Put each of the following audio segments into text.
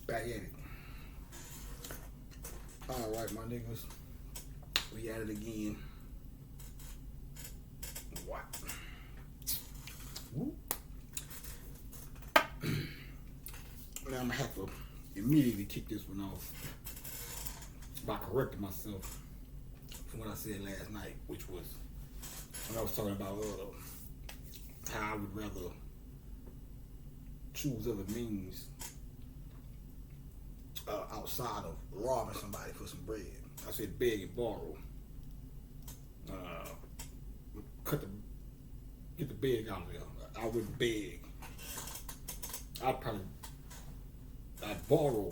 Back at it. Alright, my niggas. We at it again. What? Woo. Now I'm gonna have to immediately kick this one off by correcting myself from what I said last night, which was when I was talking about how I would rather choose other means outside of robbing somebody for some bread. I said beg and borrow. Get the beg out of there. I wouldn't beg. I'd borrow.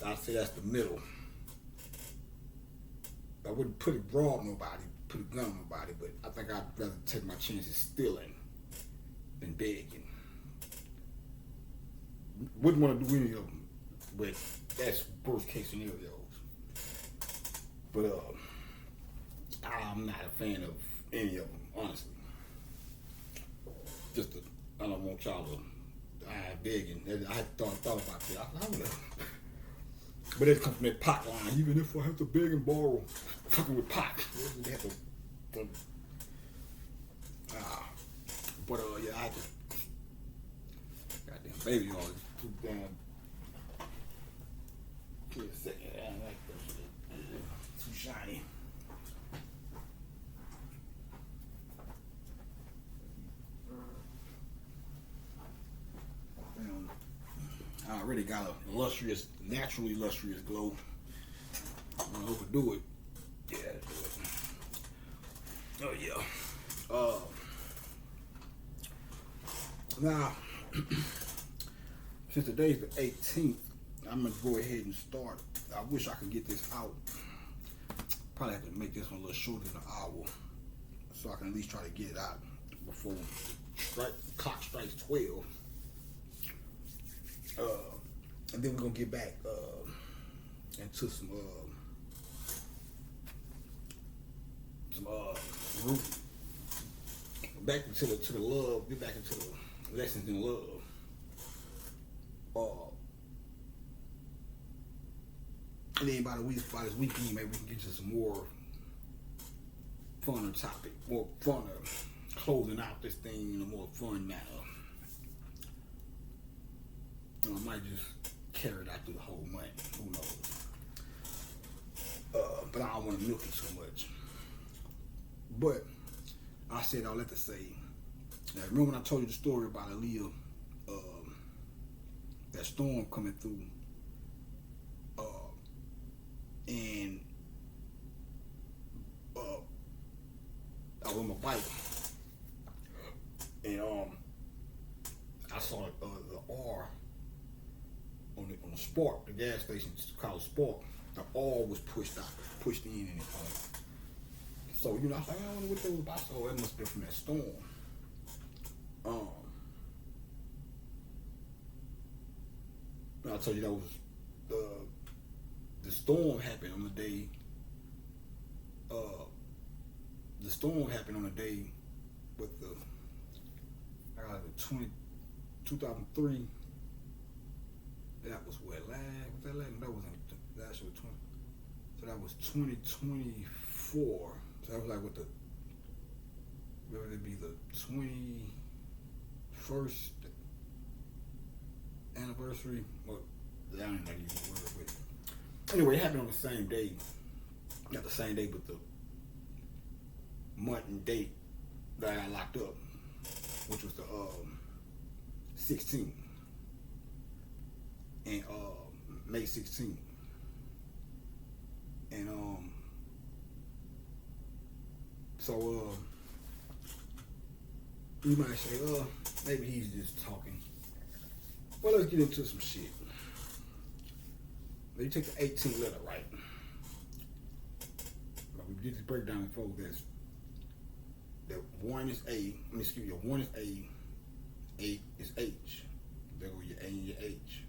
I'd say that's the middle. I wouldn't rob nobody, put a gun on nobody, but I think I'd rather take my chances stealing than begging. Wouldn't want to do any of them, but that's worst case scenarios. But I'm not a fan of any of them, honestly. I don't want y'all to begging. I had thought about that. I would have. But it comes from that pot line. Even if I have to beg and borrow, fucking with pot. Yeah, I had to. Goddamn baby oil is too damn. Give me a second. I don't like that shit. Too shiny. I already got a naturally lustrous glow. I'm gonna overdo it. Yeah, do it. Oh yeah. Now, since today's the 18th, I'm gonna go ahead and start. I wish I could get this out. Probably have to make this one a little shorter than an hour, so I can at least try to get it out before the clock strikes 12. And then we're gonna get back into some root, back into the love. Get back into the lessons in love. And then by this weekend, maybe we can get to some more funner topic, more funner, closing out this thing in a more fun manner. I might just carry it out through the whole month. Who knows? But I don't want to milk it so much. But I said all that to say. Now, remember when I told you the story about Aaliyah, that storm coming through, and I was on my bike, and I saw the R. On the Spark, the gas station called Spark, the R was pushed in, and so I was like, I wonder what that was about. So it must have been from that storm. I told you that was the storm happened on the day. The storm happened on the day with the 2003. That was what last? Was that last? That wasn't the actual 20. So that was 2024. So that was like whether it be the 21st anniversary. Well, I don't know use the word, but anyway, it happened on the same day. Not the same day, but the month and date that I got locked up, which was the 16th. And May 16th. And so you might say, maybe he's just talking. Well, let's get into some shit. Now you take the 18th letter, right? We did this breakdown before. That one is A. Let me excuse you. One is A. 8 is H. There go your A and your H.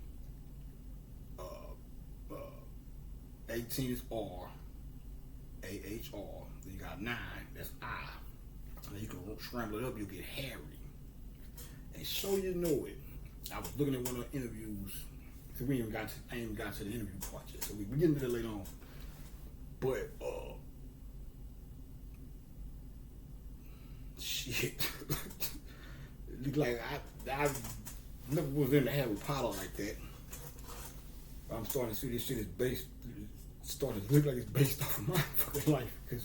18 is R, A-H-R. Then you got 9, that's I. Now you can scramble it up, you'll get Harry. And so you know it, I was looking at one of the interviews. Cause I ain't even got to the interview part yet. So we get into that later on. But shit. It looked like I never was into Harry Potter like that. I'm starting to see this shit is starting to look like it's based off of my fucking life. Because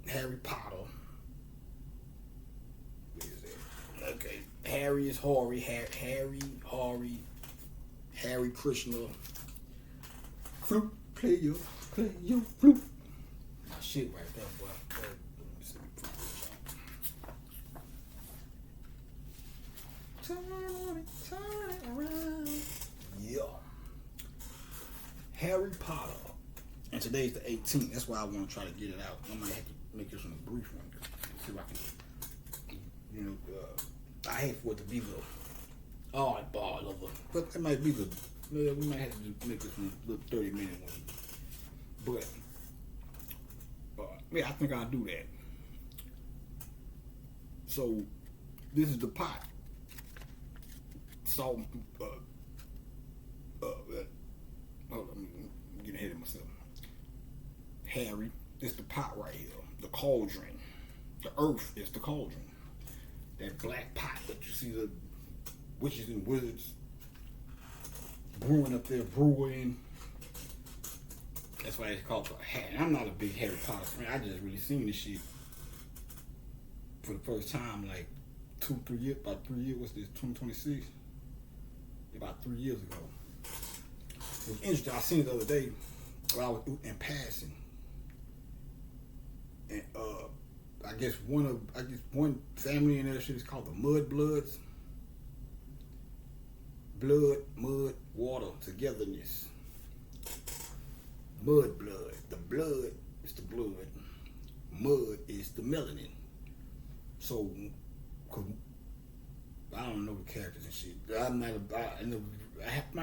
Harry Potter. Where is that? Okay. Harry is Harry, Krishna. Flute, play your flute. My shit right there, boy. Let me see. Turn it around. Yeah. Harry Potter. And today's the 18th. That's why I want to try to get it out. I might have to make this one a brief one. See if I can, I hate for it to be the oddball of it. But it might be we might have to make this one a little 30-minute one. But, yeah, I think I'll do that. So, this is the pot. Salt, hold on, I'm getting ahead of myself. Harry, this is the pot right here. The cauldron. The earth is the cauldron. That black pot that you see the witches and wizards brewing up there, brewing. That's why it's called a hat. And I'm not a big Harry Potter fan. I just really seen this shit for the first time like 2-3 years, about 3 years. What's this, 2026? About 3 years ago. It was interesting. I seen it the other day while I was in passing. And I guess one family in there shit is called the Mudbloods. Blood, mud, water, togetherness. Mudblood. The blood is the blood. Mud is the melanin. So, cause I don't know the characters and shit. I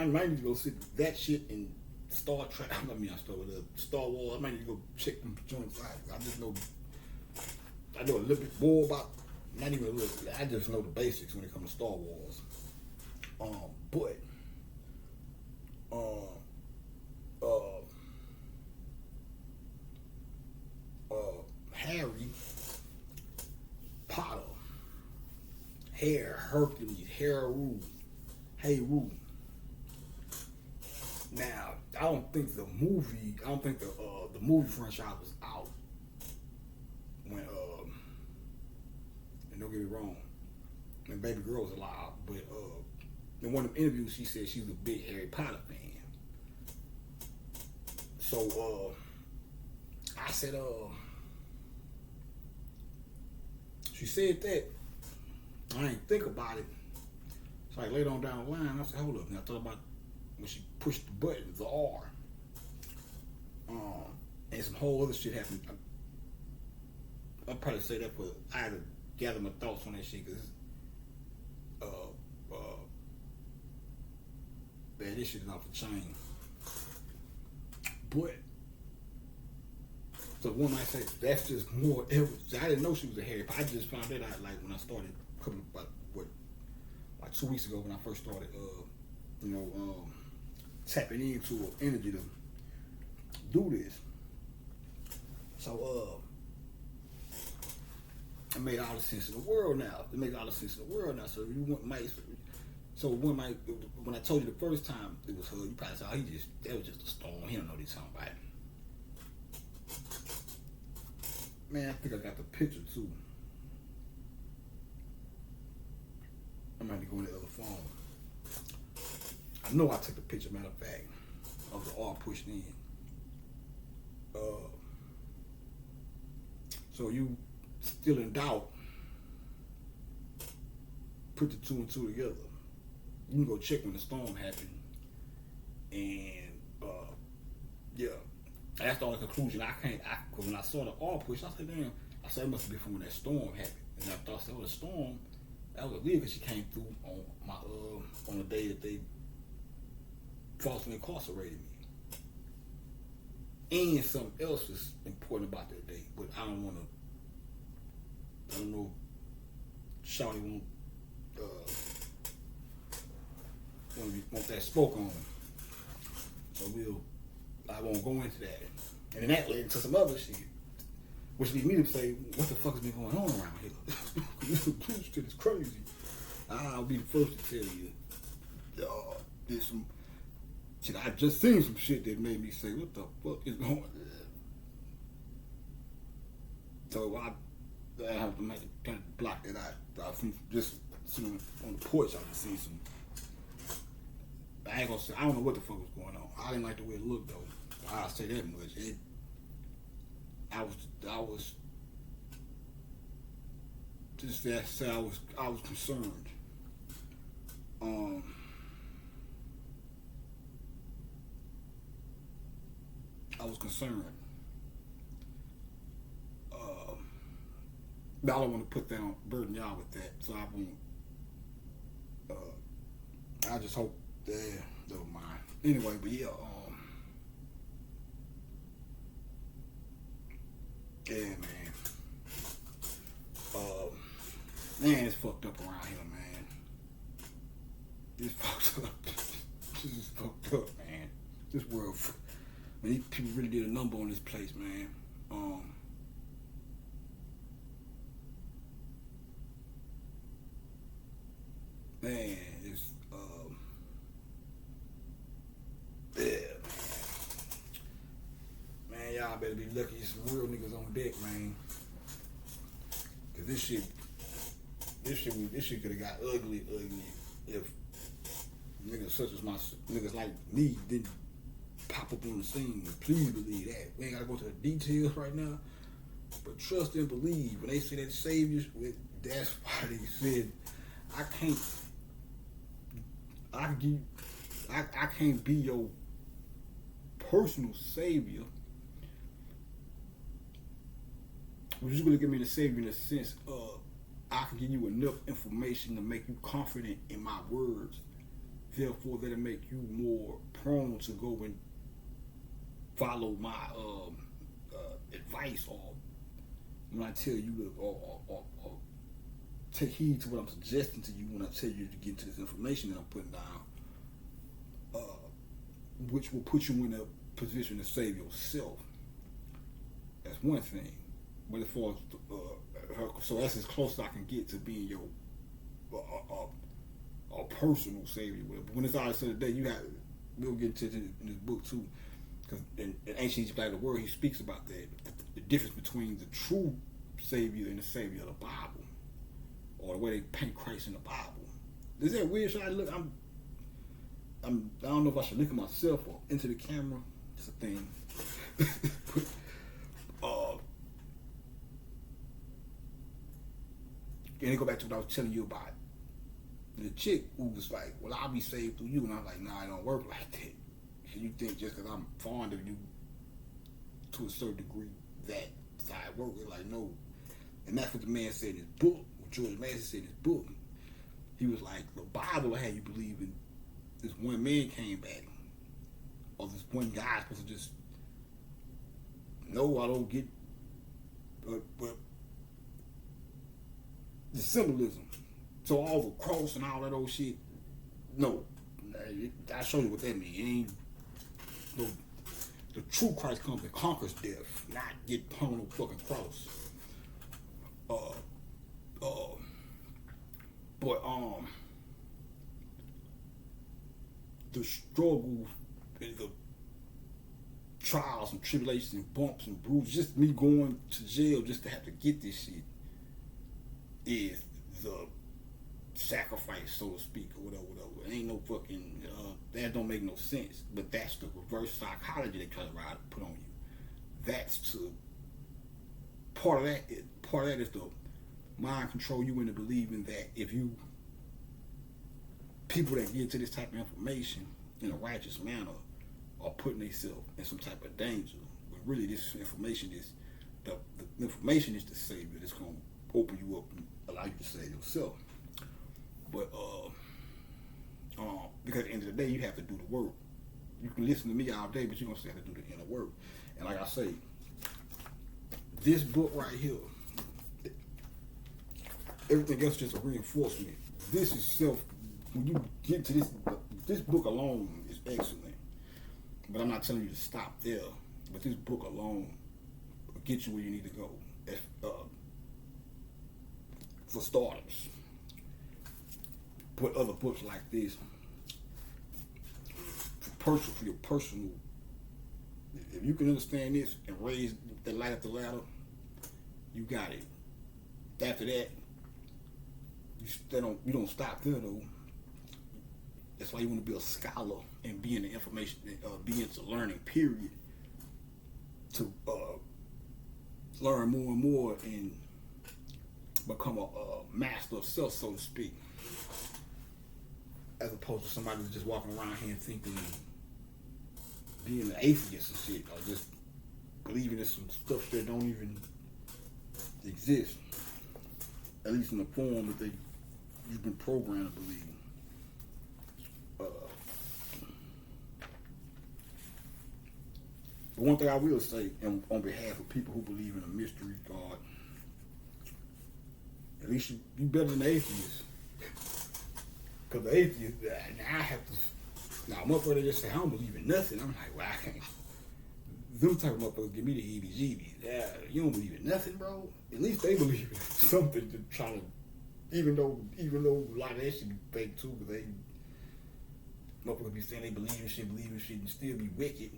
might need to go see that shit in Star Trek. I mean, Star Wars. I might need to go check them joints out. I just know. I know a little bit more about. Not even a little. I just know the basics when it comes to Star Wars. But Harry Potter, Hercules, Heru. Now, I don't think the movie franchise was out when and don't get me wrong, when baby girl was alive, but in one of the interviews she said she was a big Harry Potter fan. So I said she said that. I ain't think about it. So like later on down the line, I said, hold up. And I thought about when she pushed the button, the R. And some whole other shit happened. I'll probably say that, but I had to gather my thoughts on that shit because man, this shit is off the chain. But so one might say that's just more evidence. I didn't know she was a Harry Potter. I just found that out like when I started like 2 weeks ago when I first started tapping into an energy to do this. So it made all the sense in the world now. It makes all the sense in the world now. So when I told you the first time it was her, you probably said, that was just a storm. He don't know what he's talking about. Man, I think I got the picture too. I might have to go in the other phone. I know I took the picture, matter of fact, of the R pushed in. So you still in doubt, put the two and two together. You can go check when the storm happened. And yeah, that's the only conclusion because when I saw the R push, I said, damn, it must be from when that storm happened. And I thought, the storm, that was weird because she came through on my on the day that they falsely incarcerated me. And something else was important about that day, but I don't know shawty want that smoke on. So I won't go into that. And then that led into some other shit, which leads me to say, what the fuck has been going on around here? This shit is crazy. I'll be the first to tell you, there's some shit. I just seen some shit that made me say, what the fuck is going on? So I have to make a block that I just sitting on the porch. I just seen some. I ain't gonna say, I don't know what the fuck was going on. I didn't like the way it looked though. I'll say that much. I was just that say I was concerned. I was concerned. But I don't want to put that on, burden y'all with that, so I won't. I just hope. Never mind. Anyway, but yeah, man. Man, it's fucked up around here, man. It's fucked up. This is fucked up, man. This world, man, these people really did a number on this place, man. Man, it's man, y'all better be lucky there's some real niggas on deck, man. Cause this shit could have got ugly if niggas such as niggas like me didn't pop up on the scene. Please believe that. We ain't gotta go to the details right now, but trust and believe. When they say that saviors, that's why they said I can't be your personal savior. But you're gonna give me the savior in the sense of I can give you enough information to make you confident in my words. Therefore, that'll make you more prone to go and follow my advice, or when I tell you to, or take heed to what I'm suggesting to you when I tell you to get into this information that I'm putting down, which will put you in a position to save yourself. That's one thing. But as far as so that's as close as I can get to being your a personal savior. But when it's all said today, we'll get into in this book too, because in ancient Egypt, like the word he speaks about that the difference between the true savior and the savior of the Bible, or the way they paint Christ in the Bible. Is that weird? Should I look? I don't know if I should look at myself or into the camera. It's a thing. And then go back to what I was telling you about the chick who was like, well, I'll be saved through you. And I'm like, nah, it don't work like that. You think just because I'm fond of you to a certain degree, that's how it works. Like, no. And that's what the man said in his book. What George Mason said in his book. He was like, the Bible had you believe in this one man came back. Or this one guy supposed to just, no, I don't get, but the symbolism. So all the cross and all that old shit, no. I show you what that means. It ain't the true Christ comes and conquers death, not get hung on no fucking cross. But the struggle and the trials and tribulations and bumps and bruises, just me going to jail just to have to get this shit, is the sacrifice, so to speak, or whatever. It ain't no fucking, that don't make no sense. But that's the reverse psychology they try to put on you. That's to, part of that is the mind control you into believing that if you, people that get to this type of information in a righteous manner are putting themselves in some type of danger. But really this information is, the information is the savior that's going to open you up and allow you to save yourself. But because at the end of the day, you have to do the work. You can listen to me all day, but you're gonna have to do the inner work. And like I say, this book right here, Everything else is just a reinforcement. This is self. When you get to this book alone is excellent. But I'm not telling you to stop there. But this book alone will get you where you need to go. For starters, put other books like this for your personal. If you can understand this and raise the light up the ladder, you got it. After that, you don't stop there though. That's why you want to be a scholar and be in the information, be into learning. Period. To learn more and more and become a master of self, so to speak, as opposed to somebody that's just walking around here thinking, being an atheist and shit, or just believing in some stuff that don't even exist, at least in the form that you've been programmed to believe. But one thing I will say, on behalf of people who believe in a mystery God, at least you better than the atheist. Because the atheist, now I have to, now motherfucker just say, I don't believe in nothing. I'm like, well, I can't. Them type of motherfuckers give me the heebie-jeebies. Yeah, you don't believe in nothing, bro? At least they believe in something to try to, even though a lot of that shit be fake too, because they, motherfuckers be saying they believe in shit, and still be wicked.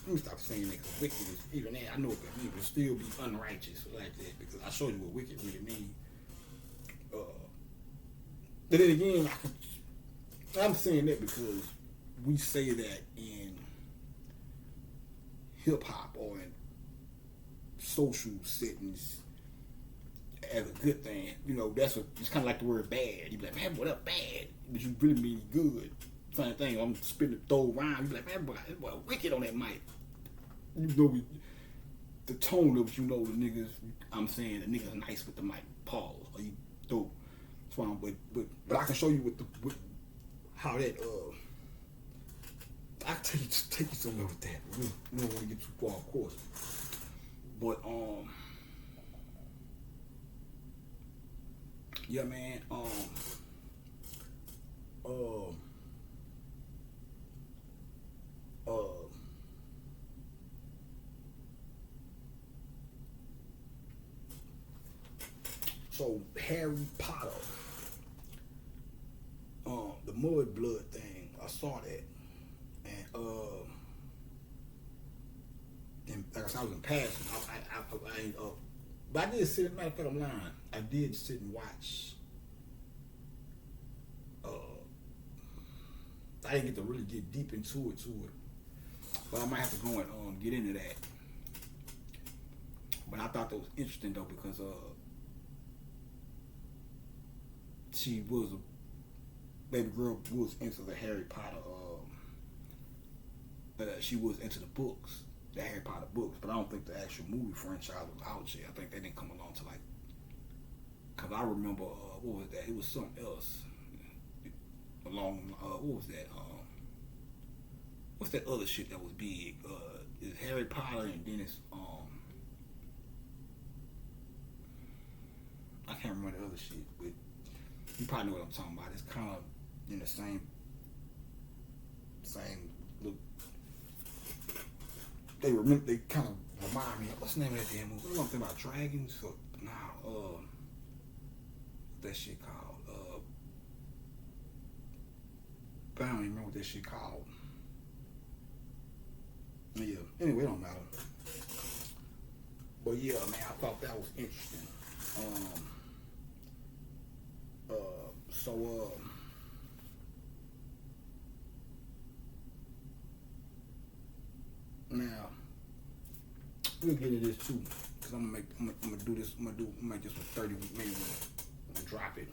Let me stop saying that, because wicked is, even that, I know what that means, but still be unrighteous like that, because I showed you what wicked really means. But then again, I'm saying that because we say that in hip hop or in social settings as a good thing. You know, it's kind of like the word bad. You be like, man, what up, bad? But you really mean good. Same thing. I'm spitting the throw rhyme. You be like, man, boy, wicked on that mic. You know, the tone of it. You know, the niggas. I'm saying the niggas nice with the mic. Pause. Or you dope. That's why but I can show you how that I can take you somewhere with that. We don't want to get too far, of course. But yeah, man. So Harry Potter, the mud blood thing, I saw that, and like I said, I was in passing. But I did sit. Matter of fact, I'm lying. I did sit and watch. I didn't get to really get deep into it, but I might have to go and get into that. But I thought that was interesting though, because she was a baby girl, was into the Harry Potter. She was into the books, the Harry Potter books, but I don't think the actual movie franchise was out yet. I think they didn't come along to like, cause I remember what was that? It was something else along. What was that? What's that other shit that was big? It's Harry Potter, and then it's I can't remember the other shit, but you probably know what I'm talking about. It's kind of in the same look. They kind of remind me of, what's the name of that damn movie? You don't think about dragons? Or, what's that shit called? I don't even remember what that shit called. Yeah, anyway, it don't matter. But yeah, man, I thought that was interesting. Now we'll get into this too, because I'm gonna do this. I'm gonna make this for 30 minutes. I'm gonna drop it.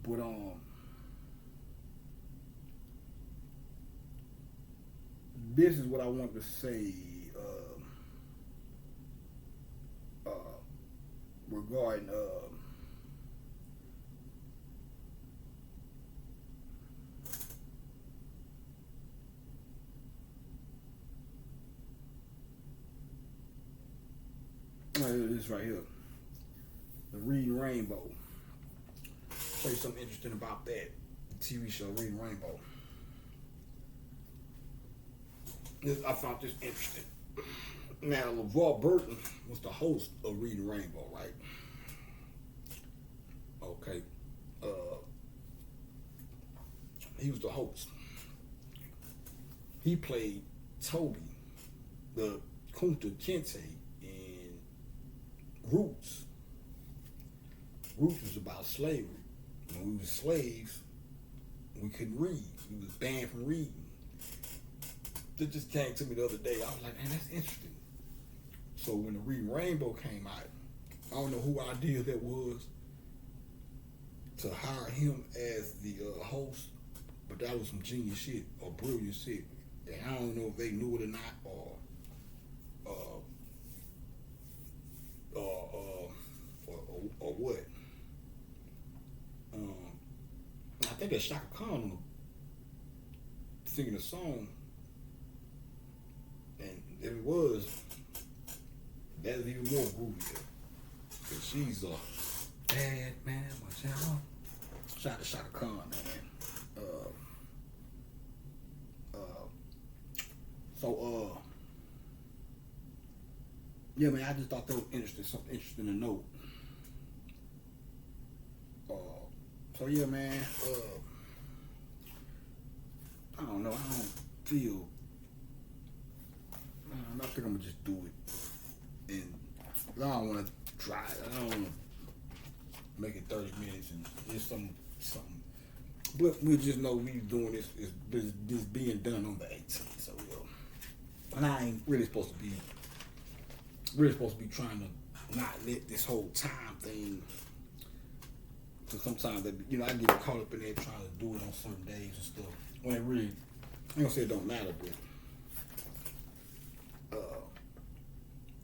But this is what I want to say regarding this right here. The Reading Rainbow. Show you something interesting about that. The TV show Reading Rainbow. I found this interesting. Now, LeVar Burton was the host of Reading Rainbow, right? Okay. He was the host. He played Toby, the Kunta Kinte in Roots. Roots was about slavery. When we were slaves, we couldn't read. We was banned from reading. That just came to me the other day. I was like, man, that's interesting. So when the Reading Rainbow came out, I don't know who idea that was to hire him as the host, but that was some genius shit or brilliant shit. And I don't know if they knew it or not, or what. I think that's Shaka Khan singing a song, and if it was, that's even more groovier. Cause she's a bad man, what's that? Shout out to Shaka Khan, man. Yeah, man, I just thought that was interesting, something interesting to note. So yeah, man, I don't know, I don't feel, I think I'm gonna just do it, and I don't want to try it, I don't want to make it 30 minutes and it's something, but we just know we doing this being done on the 18th, so and I ain't really supposed to be trying to not let this whole time thing. So sometimes that I get caught up in there trying to do it on certain days and stuff. When it really, I don't say it don't matter, but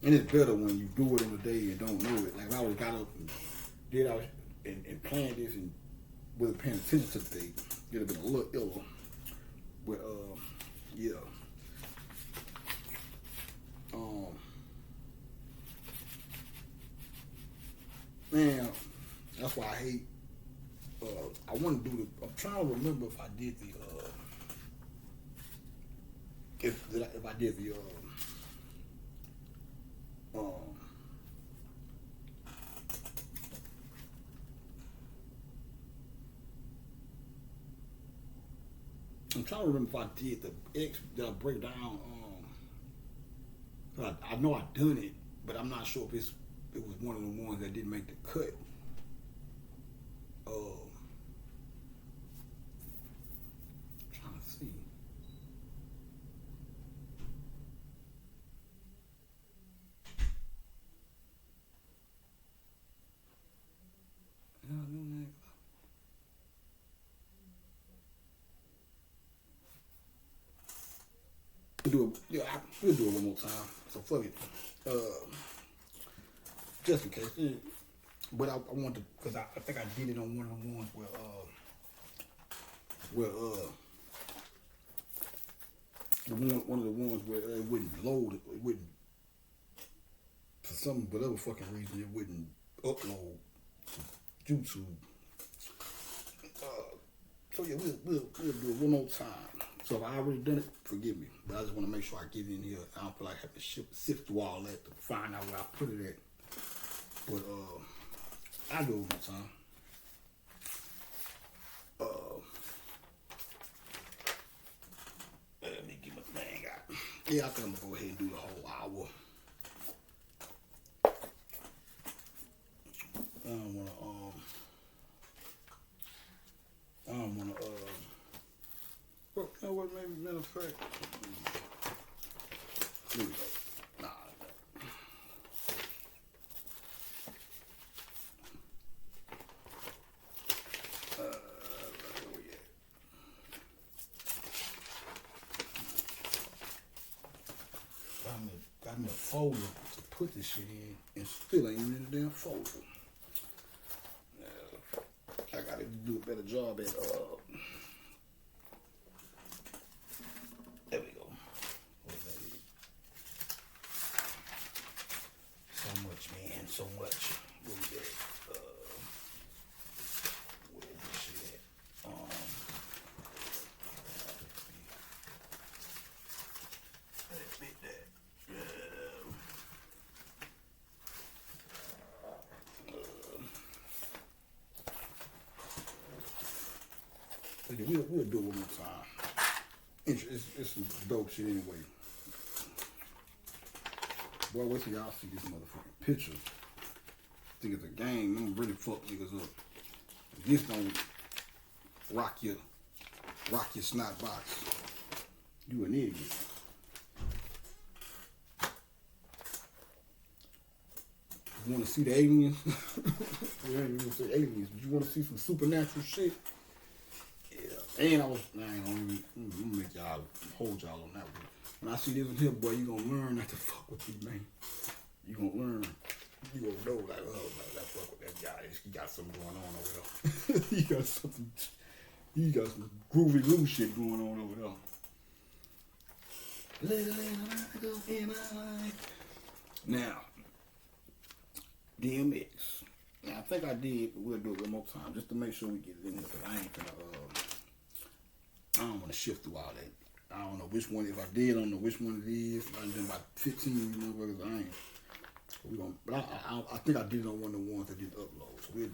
and it's better when you do it on the day and don't know it. Like if I would have got up and did out and planned this and wasn't paying attention to the date, it'd have been a little iller. But yeah. Man, that's why I hate. I want to do the. I'm trying to remember if I did the. If I did the. I'm trying to remember if I did the X. Did I break down? I know I done it, but I'm not sure if it was one of the ones that didn't make the cut. Trying to see. We'll do it one more time. So fuck it. Just in case. But I want to, because I think I did it on one of the ones where one of the ones where it wouldn't load, it wouldn't, for whatever fucking reason, it wouldn't upload to YouTube. So yeah, we'll do it one more time. So if I already done it, forgive me. But I just want to make sure I get it in here. I don't feel like I have to sift through all that to find out where I put it at. But I'll do it one more time. Let me get my thing out. Yeah, I think I'm gonna go ahead and do the whole hour. I don't wanna well, you know what, maybe matter of fact. Here we go. Nah. Where we at? Got me a folder to put this shit in, and still ain't in the damn folder. I gotta do a better job at there we go. So much, man. Spit that. We'll do it one more time. It's some dope shit anyway. Boy, wait till y'all see this motherfucking picture. Think it's a game. I'm really fuck niggas up. This don't rock your snot box. You an idiot. You want to see the aliens? You ain't even say aliens, but you want to see some supernatural shit? Yeah. And I ain't gonna make y'all hold y'all on that one. When I see this one here, boy, you gonna learn not to fuck with me, man. You gonna learn. You gonna know like, oh, that fuck with that guy. He got something going on over there. He got some groovy loose shit going on over there. Now, DMX. Now, I think I did, but we'll do it one more time just to make sure we get it in here. Cause I ain't gonna, I don't want to shift through all that. I don't know which one. If I did, I don't know which one it is. I've done about 15 motherfuckers. I ain't. But I think I did it on one of the ones that did upload. So we'll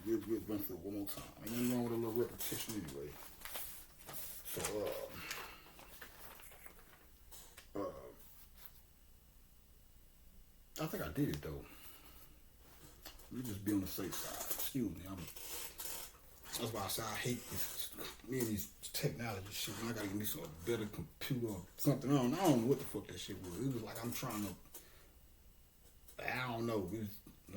run through it one more time. Ain't nothing wrong with a little repetition anyway. So I think I did it though. Let me just be on the safe side. Excuse me. That's why I say I hate this. Me and these technology shit. I gotta get me some better computer or something. I don't know what the fuck that shit was. It was like I'm trying to. I don't know.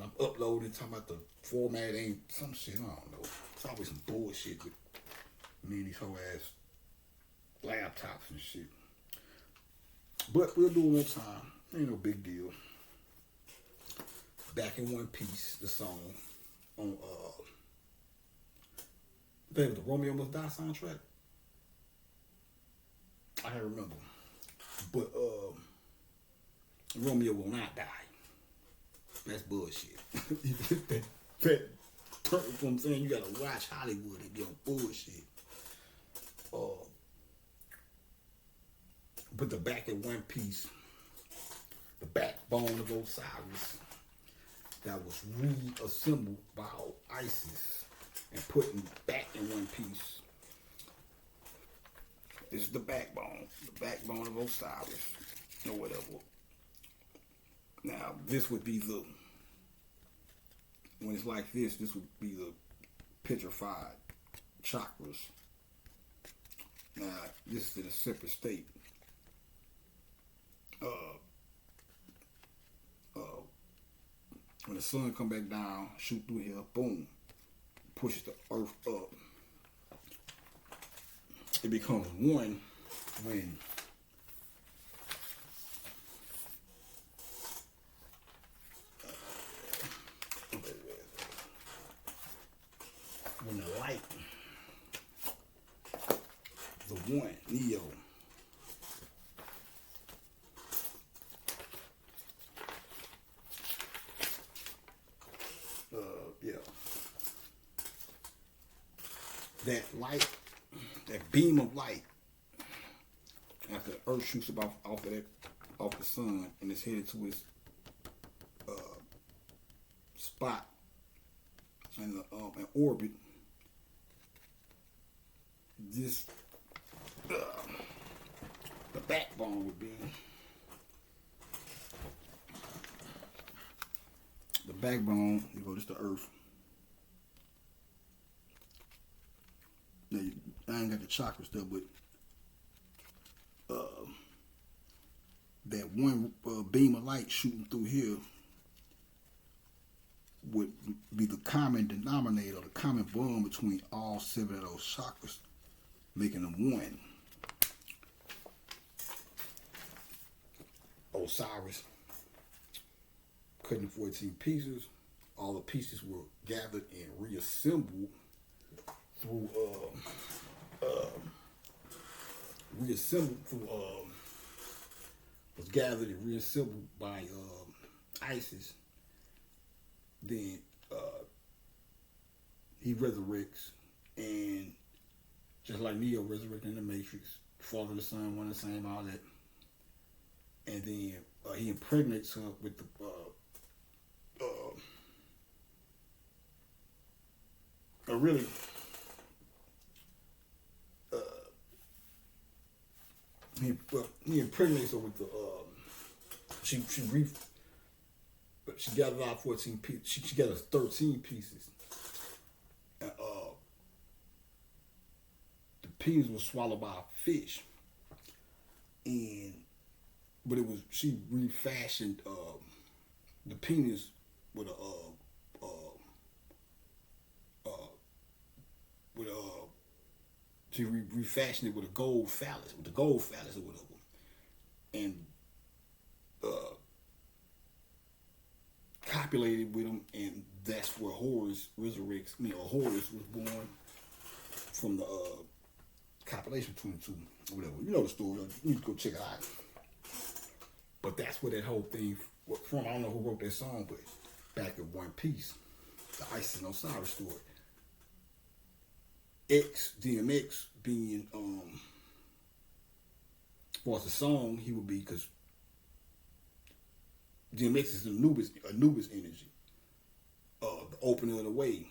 I'm uploading, talking about the format ain't some shit. I don't know. It's always some bullshit with me and these whole ass laptops and shit. But we'll do it one time. Ain't no big deal. Back in One Piece, the song on the Romeo Must Die soundtrack. I can't remember. But Romeo will not die. That's bullshit. that, what I'm saying, you gotta watch Hollywood and be on bullshit. But the back in One Piece, the backbone of Osiris, that was reassembled by ISIS and put back in one piece. This is the backbone of Osiris, or whatever. Now, this would be the, when it's like this would be the petrified chakras. Now, this is in a separate state. When the sun come back down, shoot through here, boom, pushes the earth up. It becomes one when the light, the one, Neo, that light, that beam of light, after the earth shoots off the sun and it's headed to its spot in orbit, this the backbone would be the backbone. You go, just the earth. Now, I ain't got the chakras there, but that one beam of light shooting through here would be the common denominator, the common bond between all 7 of those chakras, making them one. Osiris, cut in 14 pieces. All the pieces were gathered and reassembled through was gathered and reassembled by ISIS. Then he resurrects, and just like Neo resurrected in the Matrix, Father, the Son, one and the same, all that. and then he impregnates her with the really he impregnates her with the she gathered out 14 pieces. She gathers 13 pieces, and the penis was swallowed by a fish, but she refashioned the penis with she refashioned it with a gold phallus, or whatever, and copulated with him, and that's where Horus resurrects. Horus was born from the copulation between the two, or whatever. You know the story. You need to go check it out. But that's where that whole thing from. I don't know who wrote that song, but back in One Piece, the Isis and Osiris story. DMX being for the song, he would be, because DMX is Anubis energy, the opener of the way.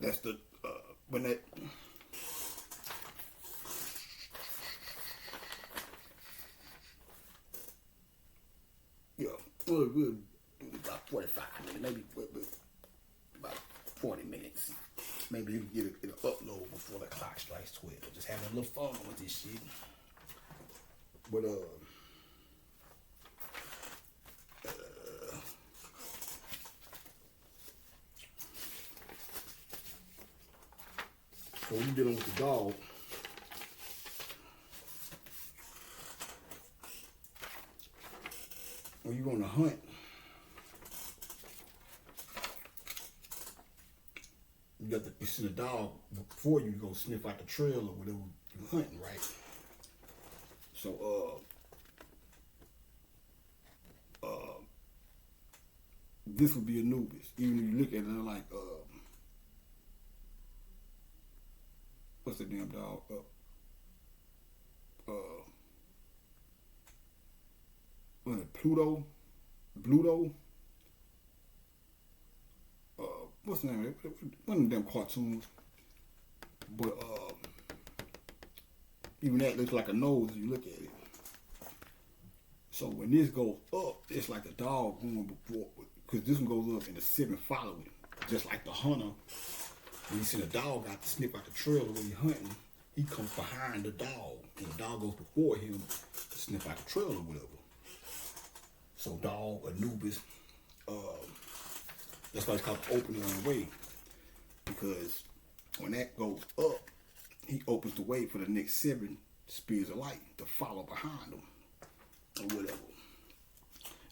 That's the when that. Yeah, we'll do about 45 minutes, maybe about 40 minutes. Maybe you can get it upload before the clock strikes 12. Just having a little fun with this shit. But so we dealing with the dog. When you're on a hunt, you send a dog before you go sniff out the trail or whatever you're hunting, right? So this would be Anubis. Even if you look at it, they're like what's the damn dog? Was it Pluto? What's the name of it? One of them cartoons. But even that looks like a nose if you look at it. So when this goes up, it's like a dog going before, because this one goes up and the seven follow it. Just like the hunter, when you send a dog out to sniff out the trail when he's hunting, he comes behind the dog, and the dog goes before him to sniff out the trail or whatever. So dog, Anubis, that's why it's called the opening of the way. Because when that goes up, he opens the way for the next 7 spears of light to follow behind him, or whatever.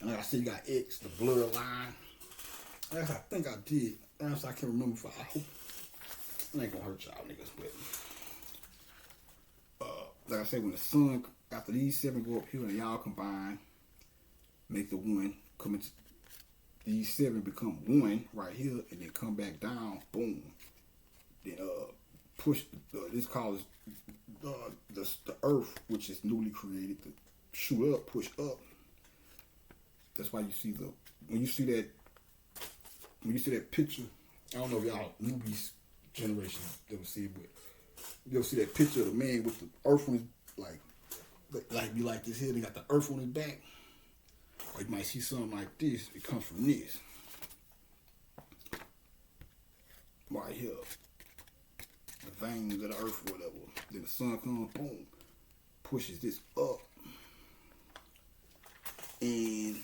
And like I said, you got X, the bloodline. I think I did. Honestly, I can't remember if I hope it ain't gonna hurt y'all niggas, but like I said, when the sun, after these 7 go up here and y'all combine, make the one come into these 7 become 1 right here, and then come back down, boom. Then push this calls the earth, which is newly created, to shoot up, push up. That's why you see when you see that picture. I don't know if y'all newbies generation ever see it, but you'll see that picture of the man with the earth on his be like this here. They got the earth on his back. Or you might see something like this. It comes from this. Right here. The veins of the earth or whatever. Then the sun comes, boom, pushes this up. And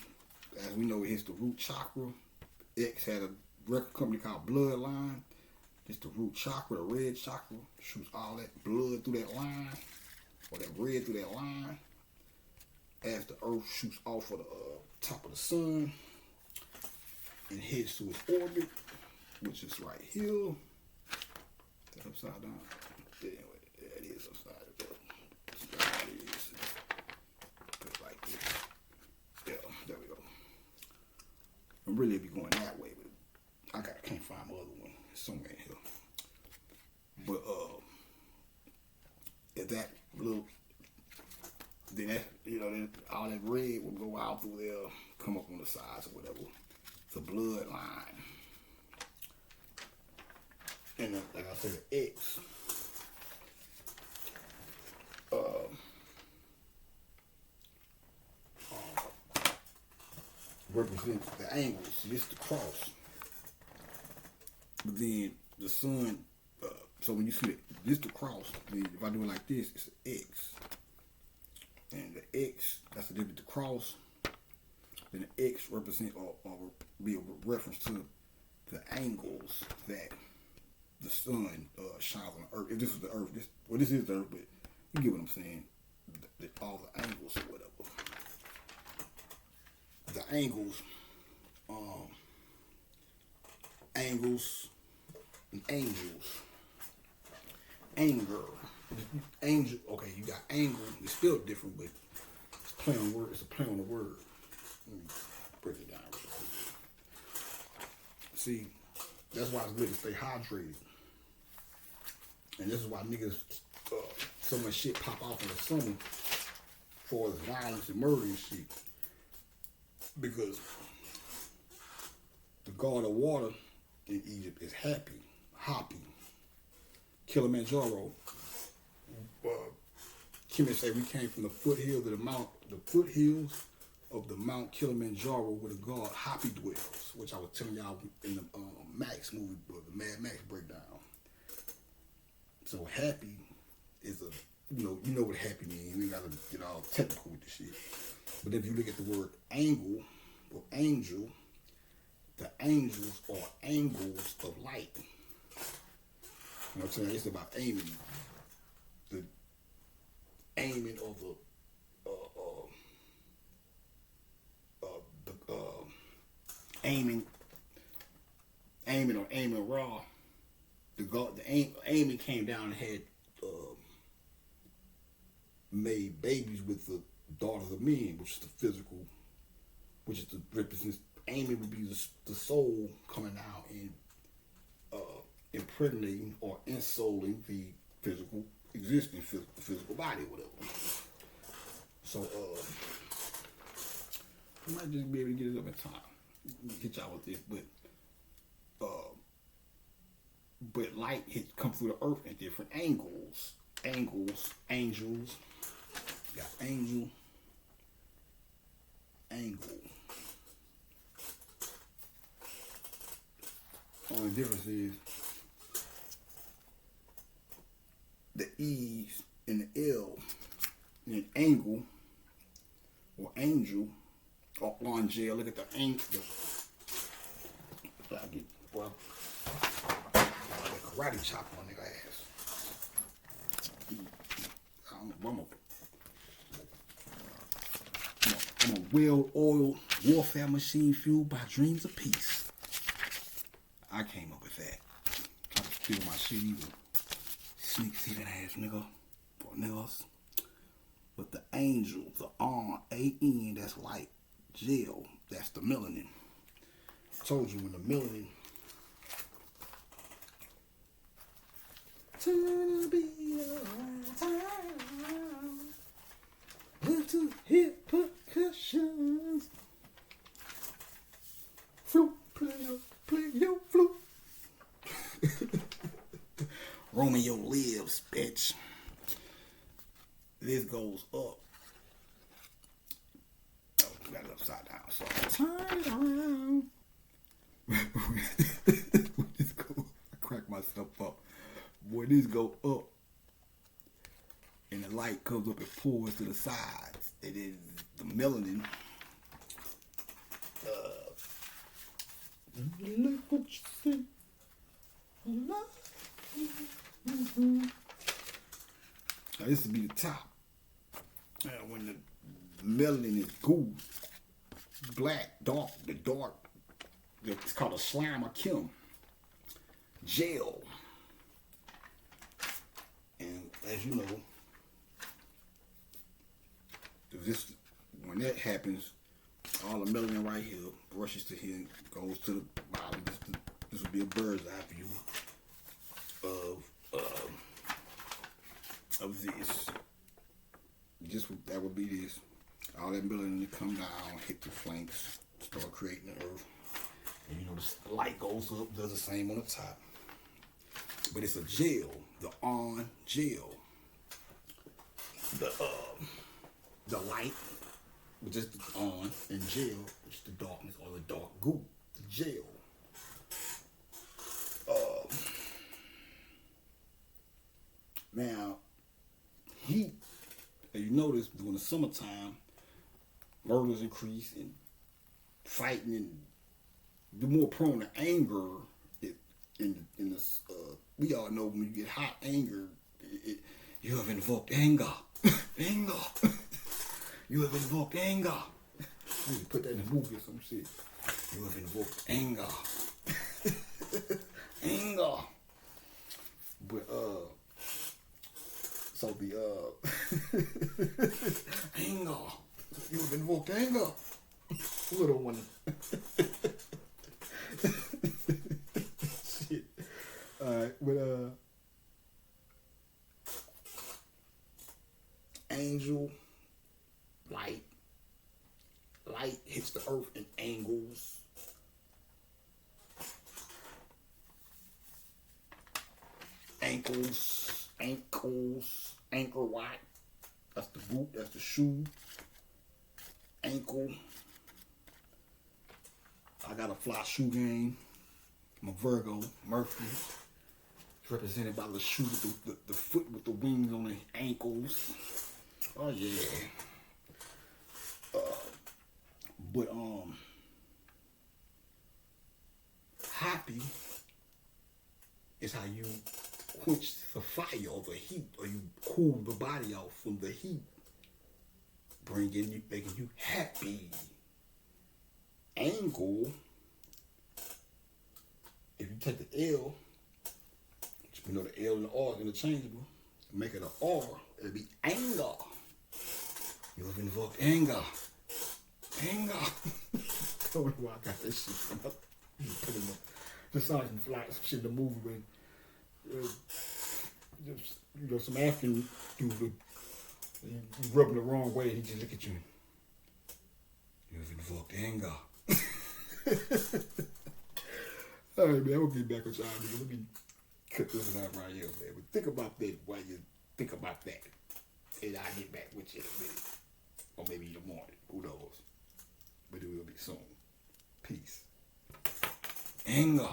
as we know, it hits the root chakra. X had a record company called Bloodline. It's the root chakra, the red chakra. Shoots all that blood through that line. Or that red through that line. As the earth shoots off of the top of the sun and heads to its orbit, which is right here. That upside down. Anyway, that is upside down. It is. Just like this. Yeah, there we go. really be going that way, but I can't find my other one. It's somewhere in here. But if that little, then that, then all that red will go out through there, come up on the sides or whatever. It's a bloodline. And like I said, the X represents the angles. This is the cross. But then the sun, so when you see this the cross, then if I do it like this, it's an X. And the X, that's the difference, the cross. Then the X represent or be a reference to the angles that the sun shines on the earth. If this is the earth, this is the earth, but you get what I'm saying. All the angles or whatever. The angles, angles, and angels. Anger. Angel. Okay, you got angle. It's still different, but it's a play on word. It's a play on the word. Let me break it down real quick. See, that's why it's good to stay hydrated. And this is why niggas, so much shit pop off in the summer for violence and murder and shit. Because the god of water in Egypt is Happy. Kilimanjaro. Kemet say we came from the foothills of the Mount Kilimanjaro where the god Happy dwells, which I was telling y'all in the Max movie, the Mad Max breakdown. So Happy is you know what Happy means. We gotta get all technical with this shit. But if you look at the word angle or angel, the angels are angles of light. You know what I'm saying? It's about aiming. The aiming of the aiming raw. The aiming came down and had made babies with the daughters of men, which is the physical, which is the represents. Aiming would be the soul coming out and impregnating or ensouling the physical existing physical body, whatever. So we might just be able to get it up in time. Get y'all with this, but light come through the earth in different angles. Angels. Got angel. Only difference is the E's and the L in angle or angel or angel. Look at the angel. I get karate chop on nigga ass. I'm a well-oiled warfare machine fueled by dreams of peace. I came up with that. I can steal my shit even. Sneak-seating ass nigga. Or niggas. But the angel, the A-N, that's like gel. That's the melanin. I told you when the melanin. Turn be around town. Live to hit percussions. Flute, play your flute. Romeo lives, bitch. This goes up. Oh, we got it upside down. So turn it around. This go, I crack myself up. Boy, this go up. And the light comes up and pours to the sides. It is the melanin. Look what you see. Now this would be the top. When the melanin is gold, black, dark, it's called a slime or kim. Gel. And as you know, when that happens, all the melanin right here brushes to here, goes to the bottom. This would be a bird's eye view of this. That would be this. All that melanin come down, hit the flanks, start creating the earth. And you know the light goes up, does the same on the top. But it's a gel, the on gel. The light, which is the on, and gel, which is the darkness or the dark goo, the gel. Now, heat, as you notice, during the summertime, murders increase and fighting, and the more prone to anger. We all know when you get hot, anger, you have invoked anger. Anger. You have invoked anger. You can put that in a movie or some shit. You have invoked anger. Anger. But so the anger. You have invoked anger. Little one. Shit. Alright, but angel, light hits the earth in angles. Ankles, anchor watt. That's the boot, that's the shoe. Ankle. I got a fly shoe game. I'm a Virgo, Mercury. It's represented by the shoe, the foot with the wings on the ankles. Oh yeah. But happy is how you quench the fire or the heat, or you cool the body off from the heat, making you happy. Angle, if you take the L, you know the L and the R are interchangeable, make it an R, it'll be anger. You have invoked anger. Anger. I don't know why I got this shit from up. Put in the Sergeant Flight shit in the movie when some African dude, you rub him the wrong way and he just look at you. You have invoked anger. All right, man, I'm gonna get back with y'all. Let me cut this one out right here, man. But think about that while you think about that. And I'll get back with you in a minute. Or maybe in the morning. Who knows? But it will be soon. Peace. Anger.